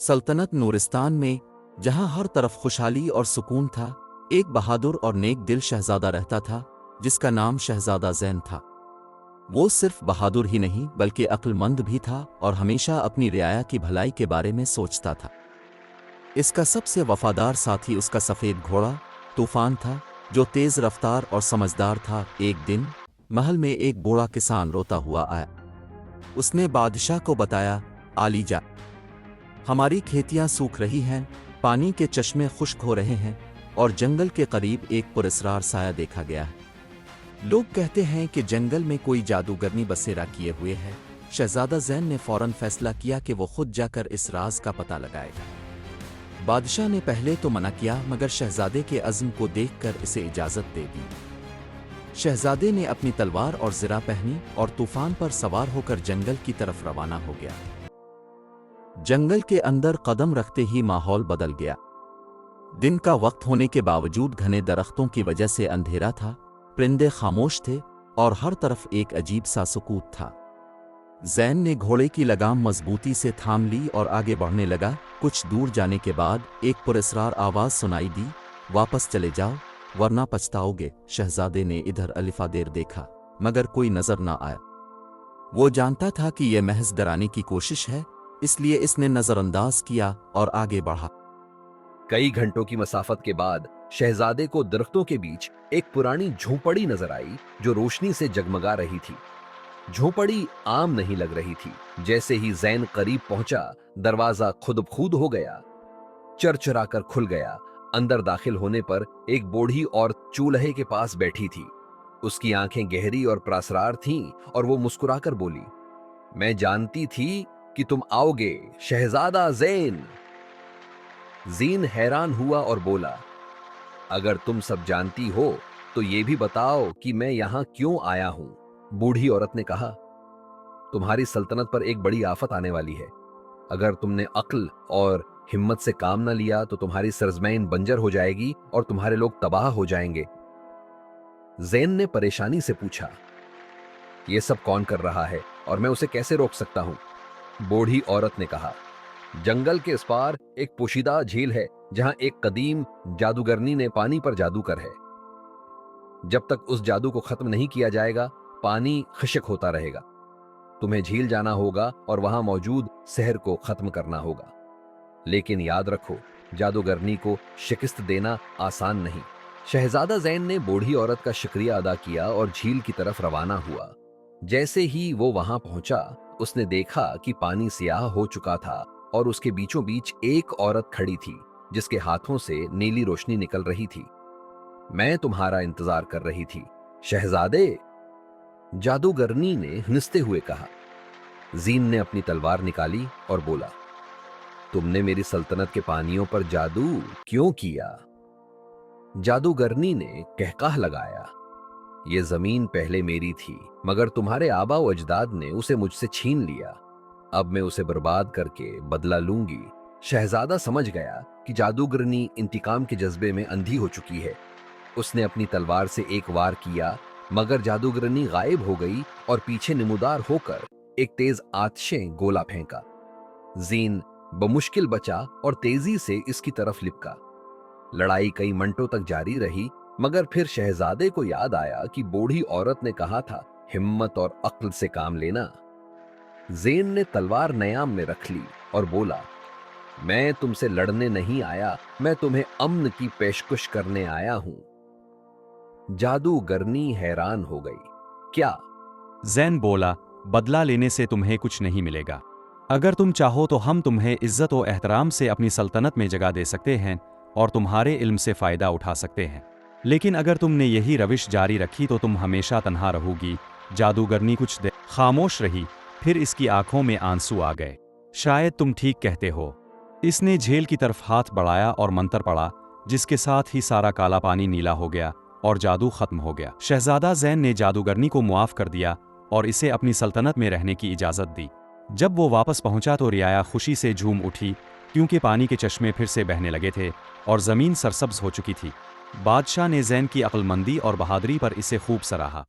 सल्तनत नूरिस्तान में, जहां हर तरफ खुशहाली और सुकून था, एक बहादुर और नेक दिल शहजादा रहता था जिसका नाम शहजादा ज़ैन था। वो सिर्फ बहादुर ही नहीं बल्कि अक्लमंद भी था और हमेशा अपनी रियाया की भलाई के बारे में सोचता था। इसका सबसे वफादार साथी उसका सफ़ेद घोड़ा तूफान था, जो तेज़ रफ्तार और समझदार था। एक दिन महल में एक बूढ़ा किसान रोता हुआ आया। उसने बादशाह को बताया, आलीजा, हमारी खेतियां सूख रही हैं, पानी के चश्मे खुश्क हो रहे हैं और जंगल के करीब एक पुरस्रार साया देखा गया है। लोग कहते हैं कि जंगल में कोई जादूगरनी बसेरा किए हुए है। शहजादा ज़ैन ने फौरन फैसला किया कि वो खुद जाकर इस राज का पता लगाएगा। बादशाह ने पहले तो मना किया, मगर शहजादे के अज़्म को देखकर इसे इजाज़त दे दी। शहजादे ने अपनी तलवार और ज़िरा पहनी और तूफान पर सवार होकर जंगल की तरफ रवाना हो गया। जंगल के अंदर कदम रखते ही माहौल बदल गया। दिन का वक्त होने के बावजूद घने दरख्तों की वजह से अंधेरा था, परिंदे खामोश थे और हर तरफ एक अजीब सा सुकूत था। ज़ैन ने घोड़े की लगाम मजबूती से थाम ली और आगे बढ़ने लगा। कुछ दूर जाने के बाद एक पुरस्रार आवाज़ सुनाई दी, वापस चले जाओ वरना पछताओगे। शहजादे ने इधर अलिफादेर देखा, मगर कोई नजर ना आया। वो जानता था कि यह महज डराने की कोशिश है, इसलिए इसने नजरअंदाज किया और आगे बढ़ा। कई घंटों की मसाफत के बाद शहजादे को दरख्तों के बीच एक पुरानी झोंपड़ी नजर आई जो रोशनी से जगमगा रही थी। झोंपड़ी आम नहीं लग रही थी। जैसे ही ज़ैन करीब पहुंचा, दरवाजा खुद ब खुद हो गया, चरचरा कर खुल गया। अंदर दाखिल होने पर एक बूढ़ी औरत चूल्हे के पास बैठी थी। उसकी आंखें गहरी और प्रासरार थीं और वो मुस्कुराकर बोली, मैं जानती थी कि तुम आओगे, शहजादा ज़ैन। ज़ीन हैरान हुआ और बोला, अगर तुम सब जानती हो तो ये भी बताओ कि मैं यहां क्यों आया हूं। बूढ़ी औरत ने कहा, तुम्हारी सल्तनत पर एक बड़ी आफत आने वाली है। अगर तुमने अक्ल और हिम्मत से काम न लिया तो तुम्हारी सरजमीन बंजर हो जाएगी और तुम्हारे लोग तबाह हो जाएंगे। ज़ैन ने परेशानी से पूछा, यह सब कौन कर रहा है और मैं उसे कैसे रोक सकता हूं? बूढ़ी औरत ने कहा, जंगल के इस पार एक पोशीदा झील है जहां एक कदीम जादूगरनी ने पानी पर जादू कर है। जब तक उस जादू को खत्म नहीं किया जाएगा, पानी खश्क होता रहेगा। तुम्हें झील जाना होगा और वहां मौजूद सहर को खत्म करना होगा। लेकिन याद रखो, जादूगरनी को शिकस्त देना आसान नहीं। शहजादा ज़ैन ने बूढ़ी औरत का शुक्रिया अदा किया और झील की तरफ रवाना हुआ। जैसे ही वो वहां पहुंचा, उसने देखा कि पानी स्याह हो चुका था और उसके बीचों बीच एक औरत खड़ी थी जिसके हाथों से नीली रोशनी निकल रही थी। मैं तुम्हारा इंतजार कर रही थी, शहजादे, जादूगरनी ने हंसते हुए कहा। ज़ीन ने अपनी तलवार निकाली और बोला, तुमने मेरी सल्तनत के पानियों पर जादू क्यों किया? जादूगरनी ने कहकाह लगाया, ये जमीन पहले मेरी थी, मगर तुम्हारे आबा व अजदाद ने उसे मुझसे छीन लिया। अब मैं उसे बर्बाद करके बदला लूंगी। शहजादा समझ गया कि जादूगरनी इंतकाम के जज्बे में अंधी हो चुकी है। उसने अपनी तलवार से एक वार किया, मगर जादूगरनी गायब हो गई और पीछे नमूदार होकर एक तेज आतिशें गोला फेंका। ज़ीन बमुश्किल बचा और तेजी से इसकी तरफ लिपका। लड़ाई कई मिनटों तक जारी रही, मगर फिर शहजादे को याद आया कि बूढ़ी औरत ने कहा था, हिम्मत और अक्ल से काम लेना। ज़ेन ने तलवार नयाम में रख ली और बोला, मैं तुमसे लड़ने नहीं आया, मैं तुम्हें अम्न की पेशकश करने आया हूं। जादूगरनी हैरान हो गई, क्या? ज़ैन बोला, बदला लेने से तुम्हें कुछ नहीं मिलेगा। अगर तुम चाहो तो हम तुम्हें इज्जत और एहतराम से अपनी सल्तनत में जगह दे सकते हैं और तुम्हारे इल्म से फ़ायदा उठा सकते हैं। लेकिन अगर तुमने यही रविश जारी रखी तो तुम हमेशा तन्हा रहोगी। जादूगरनी कुछ देर खामोश रही, फिर इसकी आंखों में आंसू आ गए। शायद तुम ठीक कहते हो। इसने झील की तरफ हाथ बढ़ाया और मंत्र पढ़ा, जिसके साथ ही सारा काला पानी नीला हो गया और जादू खत्म हो गया। शहजादा ज़ैन ने जादूगरनी को मुआफ़ कर दिया और इसे अपनी सल्तनत में रहने की इजाज़त दी। जब वो वापस पहुंचा तो रियाया खुशी से झूम उठी, क्योंकि पानी के चश्मे फिर से बहने लगे थे और ज़मीन सरसब्ज हो चुकी थी। बादशाह ने ज़ैन की अक्लमंदी और बहादुरी पर इसे खूब सराहा।